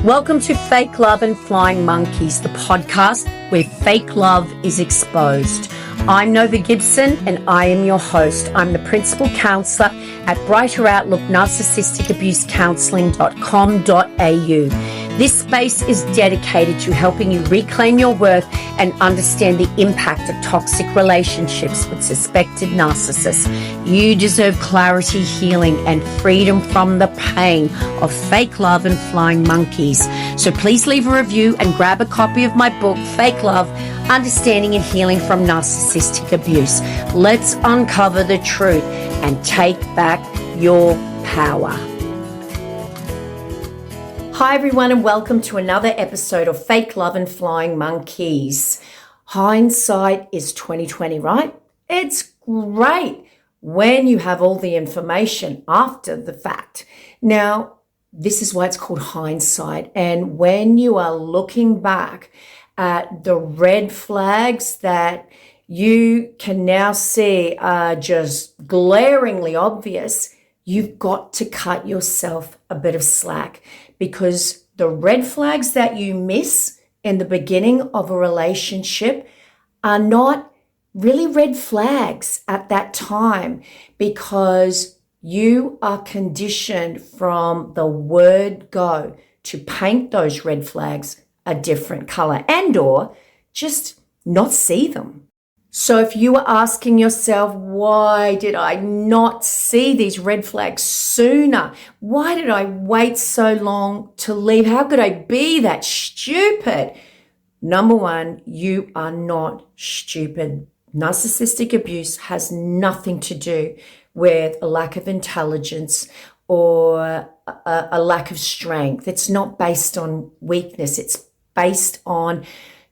Welcome to Fake Love and Flying Monkeys, the podcast where fake love is exposed. I'm Nova Gibson and I am your host. I'm the principal counsellor at Brighter Outlook Narcissistic Abuse Counselling.com.au. This space is dedicated to helping you reclaim your worth and understand the impact of toxic relationships with suspected narcissists. You deserve clarity, healing, and freedom from the pain of fake love and flying monkeys. So please leave a review and grab a copy of my book, Fake Love, Understanding and Healing from Narcissistic Abuse. Let's uncover the truth and take back your power. Hi everyone, and welcome to another episode of Fake Love and Flying Monkeys. Hindsight is 2020, right? It's great when you have all the information after the fact. Now, this is why it's called hindsight. And when you are looking back at the red flags that you can now see are just glaringly obvious, you've got to cut yourself a bit of slack, because the red flags that you miss in the beginning of a relationship are not really red flags at that time, because you are conditioned from the word go to paint those red flags a different color and or just not see them. So if you are asking yourself, why did I not see these red flags sooner? Why did I wait so long to leave? How could I be that stupid? Number one, you are not stupid. Narcissistic abuse has nothing to do with a lack of intelligence or a lack of strength. It's not based on weakness. It's based on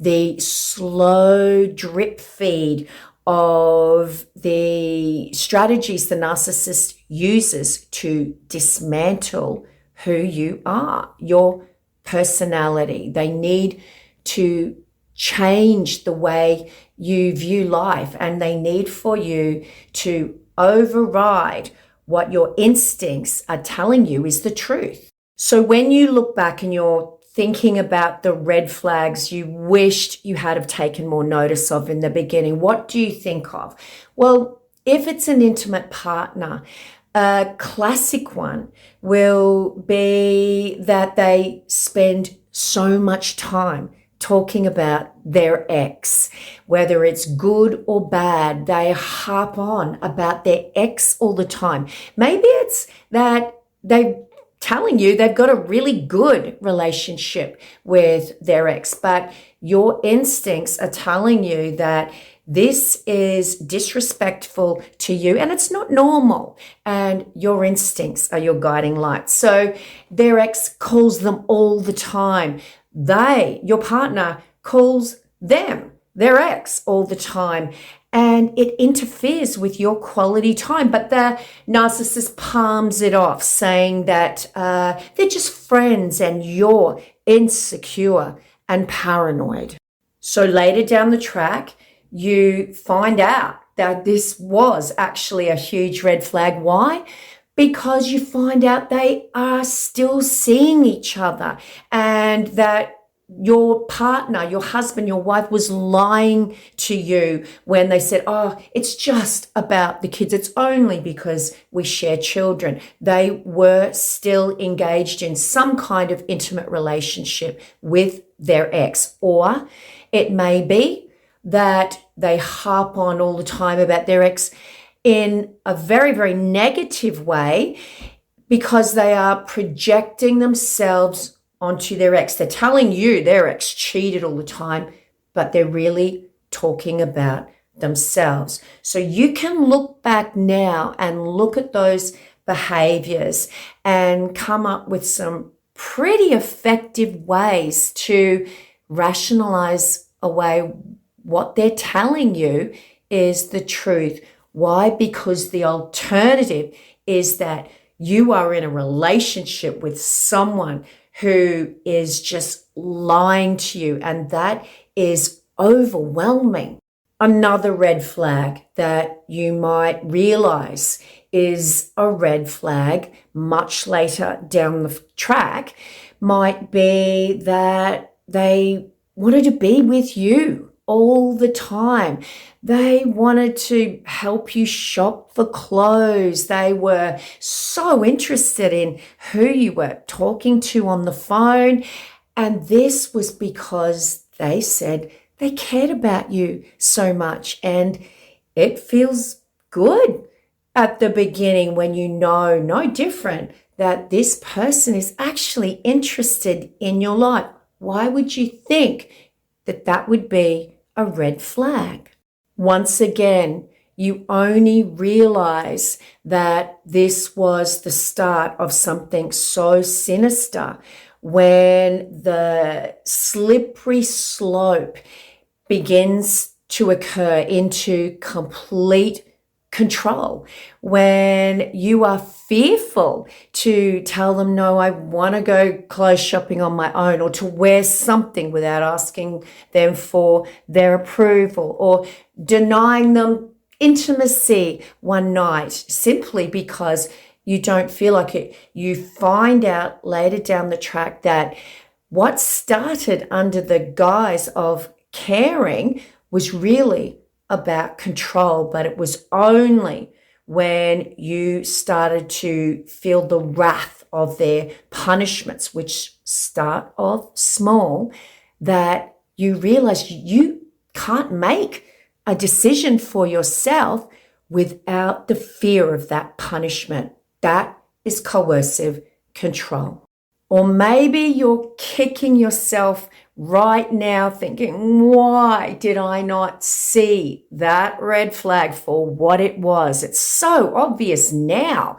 the slow drip feed of the strategies the narcissist uses to dismantle who you are, your personality. They need to change the way you view life, and they need for you to override what your instincts are telling you is the truth. So when you look back and you're thinking about the red flags you wished you had have taken more notice of in the beginning, what do you think of? Well, if it's an intimate partner, a classic one will be that they spend so much time talking about their ex, whether it's good or bad. They harp on about their ex all the time. Maybe it's that they've telling you they've got a really good relationship with their ex, but your instincts are telling you that this is disrespectful to you and it's not normal, and your instincts are your guiding light. So their ex calls them all the time. Your partner calls them, their ex, all the time, and it interferes with your quality time. But the narcissist palms it off, saying that they're just friends and you're insecure and paranoid. So later down the track, you find out that this was actually a huge red flag. Why? Because you find out they are still seeing each other, and that your partner, your husband, your wife was lying to you when they said, oh, it's just about the kids. It's only because we share children. They were still engaged in some kind of intimate relationship with their ex. Or it may be that they harp on all the time about their ex in a very, very negative way, because they are projecting themselves onto their ex. They're telling you their ex cheated all the time, but they're really talking about themselves. So you can look back now and look at those behaviors and come up with some pretty effective ways to rationalize away what they're telling you is the truth. Why? Because the alternative is that you are in a relationship with someone who is just lying to you, and that is overwhelming. Another red flag that you might realize is a red flag much later down the track, might be that they wanted to be with you all the time. They wanted to help you shop for clothes. They were so interested in who you were talking to on the phone. And this was because they said they cared about you so much. And it feels good at the beginning when you know no different that this person is actually interested in your life. Why would you think that that would be a red flag? Once again, you only realize that this was the start of something so sinister when the slippery slope begins to occur into complete control, when you are fearful to tell them, no, I want to go clothes shopping on my own, or to wear something without asking them for their approval, or denying them intimacy one night simply because you don't feel like it. You find out later down the track that what started under the guise of caring was really about control, but it was only when you started to feel the wrath of their punishments, which start off small, that you realize you can't make a decision for yourself without the fear of that punishment. That is coercive control. Or maybe you're kicking yourself right now thinking, why did I not see that red flag for what it was? It's so obvious now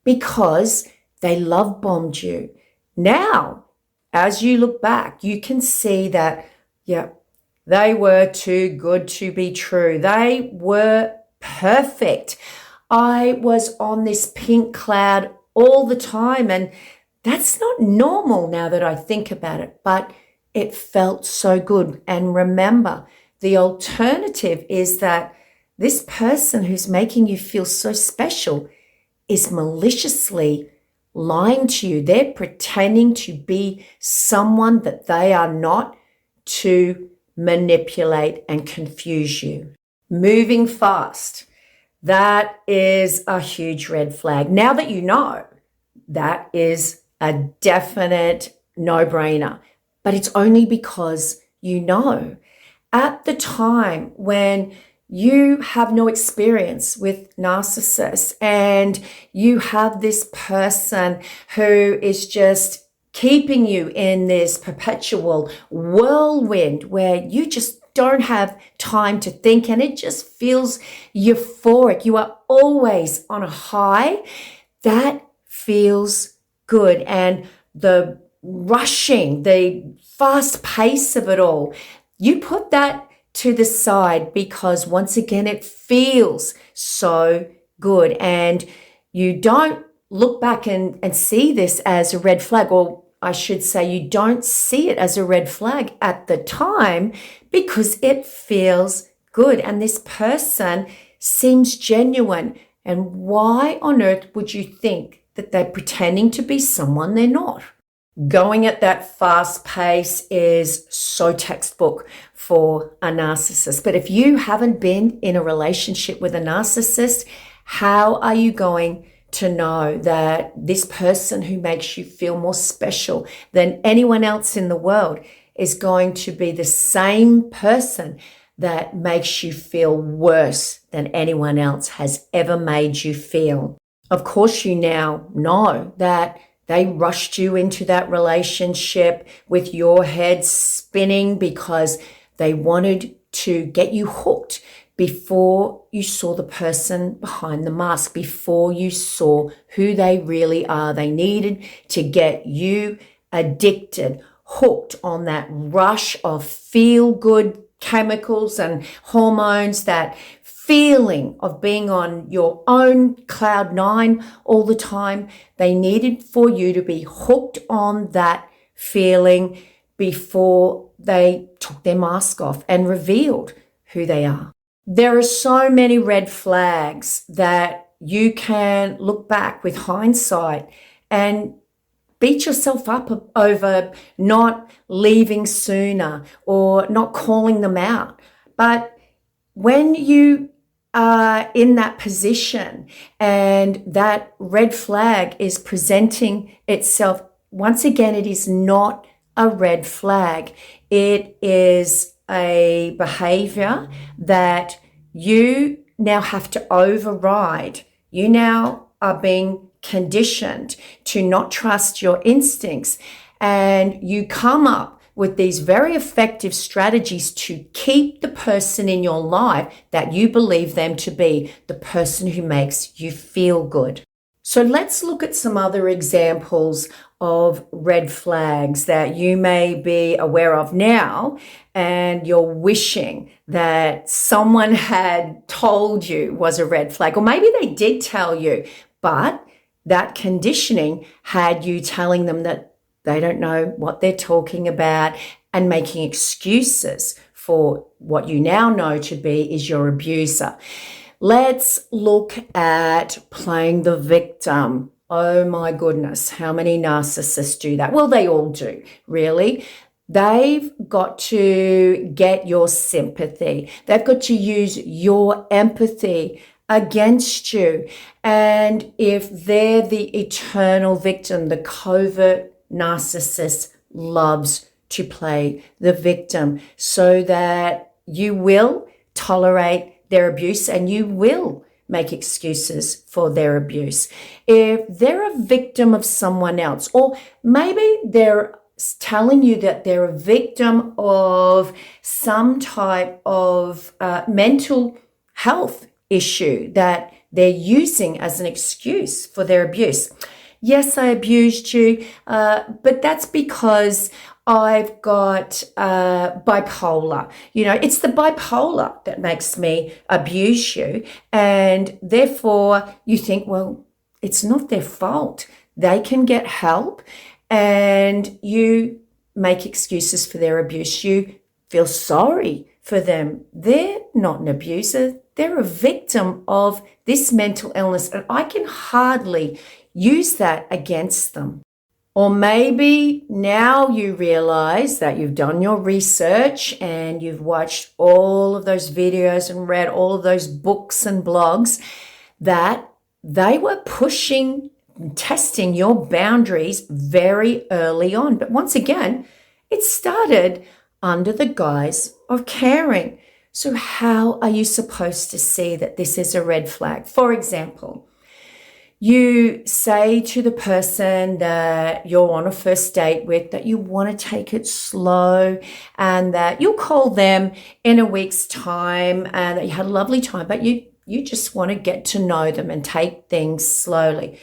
because they love bombed you. Now, as you look back, you can see that, yeah, they were too good to be true. They were perfect. I was on this pink cloud all the time, and that's not normal now that I think about it, but it felt so good. And remember, the alternative is that this person who's making you feel so special is maliciously lying to you. They're pretending to be someone that they are not to manipulate and confuse you. Moving fast. That is a huge red flag. Now that you know, that is a definite no-brainer. But it's only because you know. At the time when you have no experience with narcissists and you have this person who is just keeping you in this perpetual whirlwind where you just don't have time to think and it just feels euphoric. You are always on a high. That feels good. And the rushing, the fast pace of it all, you put that to the side because once again, it feels so good. And you don't look back and see this as a red flag, or I should say you don't see it as a red flag at the time because it feels good. And this person seems genuine. And why on earth would you think that they're pretending to be someone they're not? Going at that fast pace is so textbook for a narcissist. But if you haven't been in a relationship with a narcissist, how are you going to know that this person who makes you feel more special than anyone else in the world is going to be the same person that makes you feel worse than anyone else has ever made you feel? Of course, you now know that they rushed you into that relationship with your head spinning because they wanted to get you hooked before you saw the person behind the mask, before you saw who they really are. They needed to get you addicted, hooked on that rush of feel-good chemicals and hormones, that feeling of being on your own cloud nine all the time. They needed for you to be hooked on that feeling before they took their mask off and revealed who they are. There are so many red flags that you can look back with hindsight and beat yourself up over not leaving sooner or not calling them out. But when you are in that position and that red flag is presenting itself, once again, it is not a red flag. It is a behavior that you now have to override. You now are being conditioned to not trust your instincts, and you come up with these very effective strategies to keep the person in your life that you believe them to be, the person who makes you feel good. So let's look at some other examples of red flags that you may be aware of now, and you're wishing that someone had told you was a red flag, or maybe they did tell you, but that conditioning had you telling them that they don't know what they're talking about and making excuses for what you now know to be is your abuser. Let's look at playing the victim. Oh my goodness, how many narcissists do that? Well, they all do, really. They've got to get your sympathy. They've got to use your empathy against you. And if they're the eternal victim, the covert narcissist loves to play the victim so that you will tolerate their abuse and you will make excuses for their abuse. If they're a victim of someone else, or maybe they're telling you that they're a victim of some type of mental health issue that they're using as an excuse for their abuse. Yes, I abused you, but that's because I've got bipolar. You know, it's the bipolar that makes me abuse you. And therefore you think, well, it's not their fault. They can get help, and you make excuses for their abuse. You feel sorry for them. They're not an abuser. They're a victim of this mental illness, and I can hardly use that against them. Or maybe now you realize that you've done your research and you've watched all of those videos and read all of those books and blogs that they were pushing and testing your boundaries very early on. But once again, it started under the guise of caring. So how are you supposed to see that this is a red flag? For example, you say to the person that you're on a first date with that you want to take it slow and that you'll call them in a week's time and that you had a lovely time, but you just want to get to know them and take things slowly.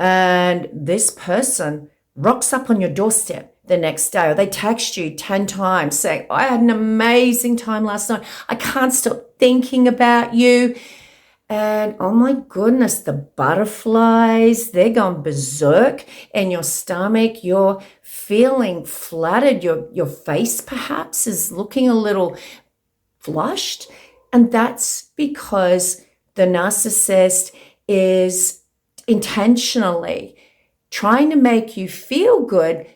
And this person rocks up on your doorstep the next day, or they text you 10 times saying, I had an amazing time last night. I can't stop thinking about you. And oh my goodness, the butterflies, they're gone berserk in your stomach. You're feeling flattered. Your face perhaps is looking a little flushed. And that's because the narcissist is intentionally trying to make you feel good,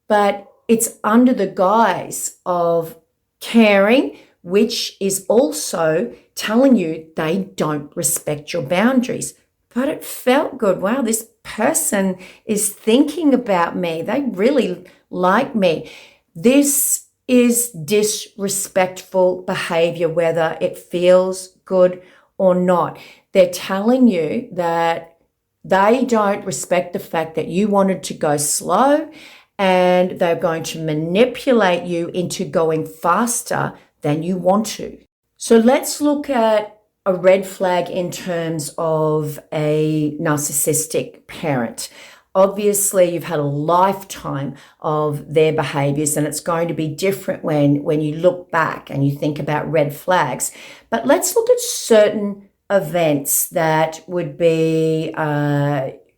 but it's under the guise of caring, which is also telling you they don't respect your boundaries. But it felt good. Wow, this person is thinking about me. They really like me. This is disrespectful behavior, whether it feels good or not. They're telling you that they don't respect the fact that you wanted to go slow, and they're going to manipulate you into going faster than you want to. So let's look at a red flag in terms of a narcissistic parent. Obviously, you've had a lifetime of their behaviors, and it's going to be different when you look back and you think about red flags. But let's look at certain events that would be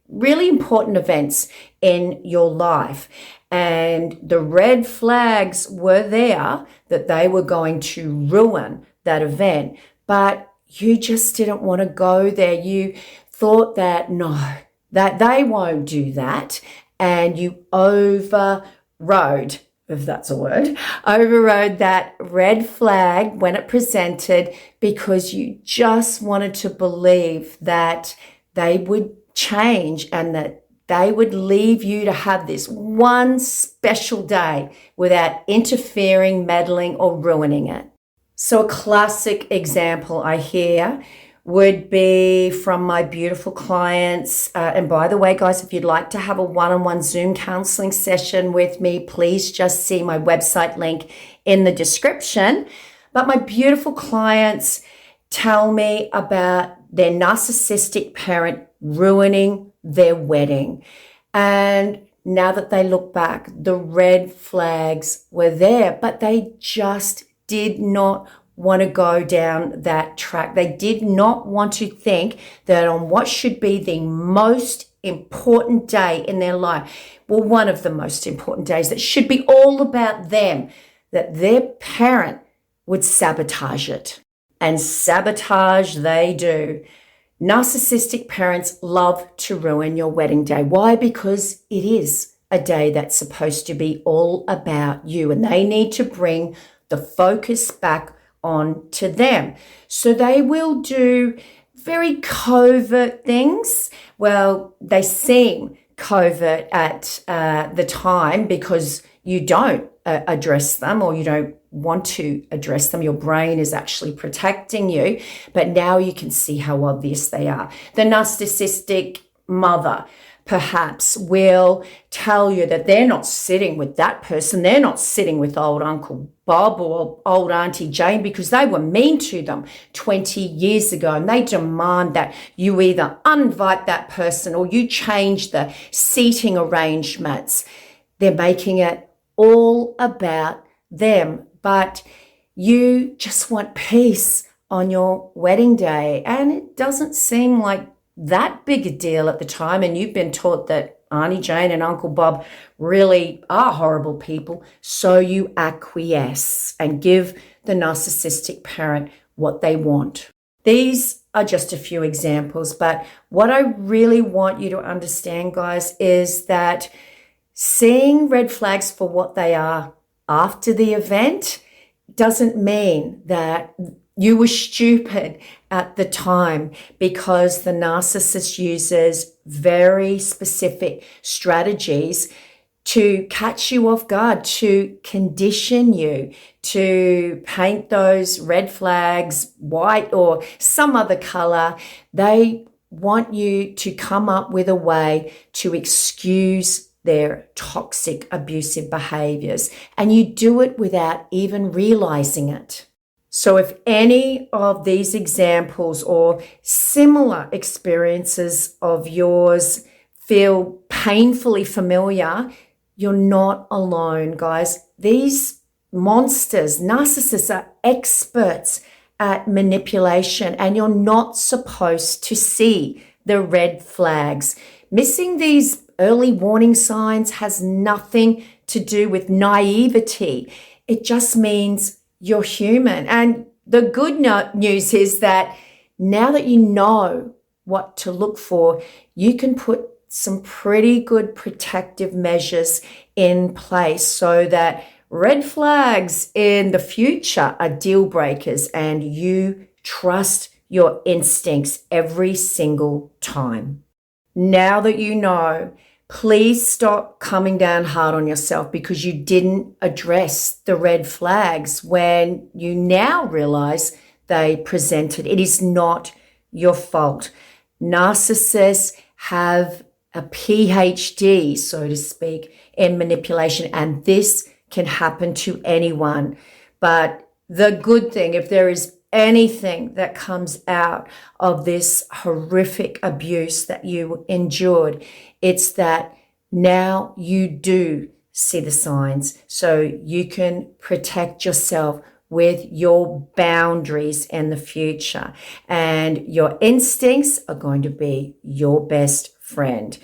really important events in your life. And the red flags were there that they were going to ruin that event, but you just didn't want to go there. You thought that, no, that they won't do that. and you overrode, if that's a word, overrode that red flag when it presented because you just wanted to believe that they would change and that they would leave you to have this one special day without interfering, meddling, or ruining it. So a classic example I hear would be from my beautiful clients. And by the way, guys, if you'd like to have a one-on-one Zoom counseling session with me, please just see my website link in the description. But my beautiful clients tell me about their narcissistic parent ruining their wedding. And now that they look back, the red flags were there, but they just did not want to go down that track. They did not want to think that on what should be the most important day in their life, well, one of the most important days that should be all about them, that their parent would sabotage it. And sabotage they do. Narcissistic parents love to ruin your wedding day. Why? Because it is a day that's supposed to be all about you, and they need to bring the focus back on to them. So they will do very covert things. Well, they seem covert at the time because you don't address them or you don't want to address them. Your brain is actually protecting you, but now you can see how obvious they are. The narcissistic mother perhaps will tell you that they're not sitting with that person. They're not sitting with old Uncle Bob or old Auntie Jane because they were mean to them 20 years ago, and they demand that you either uninvite that person or you change the seating arrangements. They're making it all about them, but you just want peace on your wedding day, and it doesn't seem like that big a deal at the time, and you've been taught that Auntie Jane and Uncle Bob really are horrible people, so you acquiesce and give the narcissistic parent what they want. These are just a few examples, but what I really want you to understand, guys, is that seeing red flags for what they are after the event doesn't mean that you were stupid at the time, because the narcissist uses very specific strategies to catch you off guard, to condition you, to paint those red flags white or some other color. They want you to come up with a way to excuse their toxic, abusive behaviors, and you do it without even realizing it. So if any of these examples or similar experiences of yours feel painfully familiar, you're not alone, guys. These monsters, narcissists, are experts at manipulation, and you're not supposed to see the red flags. Missing these early warning signs has nothing to do with naivety. It just means you're human. And the good news is that now that you know what to look for, you can put some pretty good protective measures in place so that red flags in the future are deal breakers and you trust your instincts every single time. Now that you know, please stop coming down hard on yourself because you didn't address the red flags when you now realize they presented. It is not your fault. Narcissists have a PhD, so to speak, in manipulation, and this can happen to anyone. But the good thing, if there is anything that comes out of this horrific abuse that you endured, it's that now you do see the signs, so you can protect yourself with your boundaries in the future, and your instincts are going to be your best friend.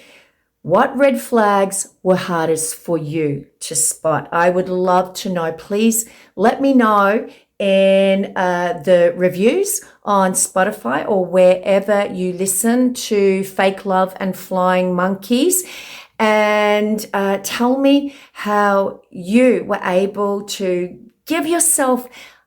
What red flags were hardest for you to spot? I would love to know. Please let me know in the reviews on Spotify or wherever you listen to Fake Love and Flying Monkeys. and tell me how you were able to give yourself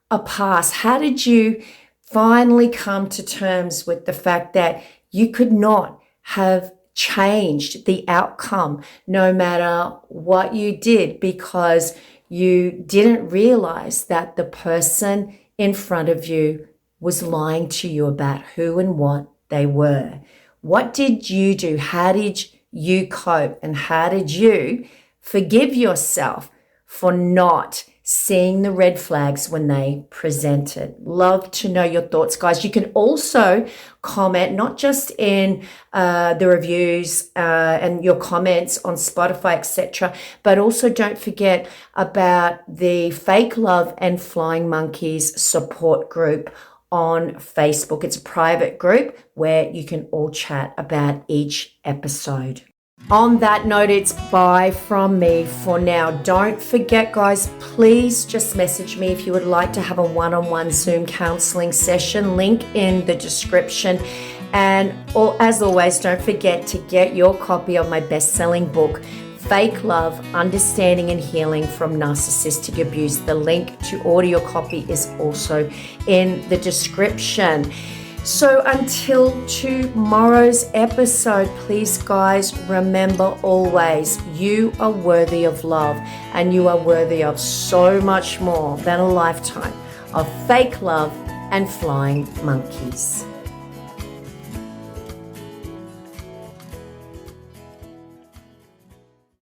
a pass. How did you finally come to terms with the fact that you could not have changed the outcome no matter what you did, because you didn't realize that the person in front of you was lying to you about who and what they were? What did you do? How did you cope? And how did you forgive yourself for not seeing the red flags when they presented? Love to know your thoughts, guys. You can also comment, not just in the reviews and your comments on Spotify, etc., but also don't forget about the Fake Love and Flying Monkeys support group on Facebook. It's a private group where you can all chat about each episode. On that note, it's bye from me for now. Don't forget, guys, please just message me if you would like to have a one-on-one Zoom counseling session. Link in the description. And as always, don't forget to get your copy of my best-selling book, Fake Love, Understanding and Healing from Narcissistic Abuse. The link to order your copy is also in the description. So until tomorrow's episode, please, guys, remember always, you are worthy of love, and you are worthy of so much more than a lifetime of fake love and flying monkeys.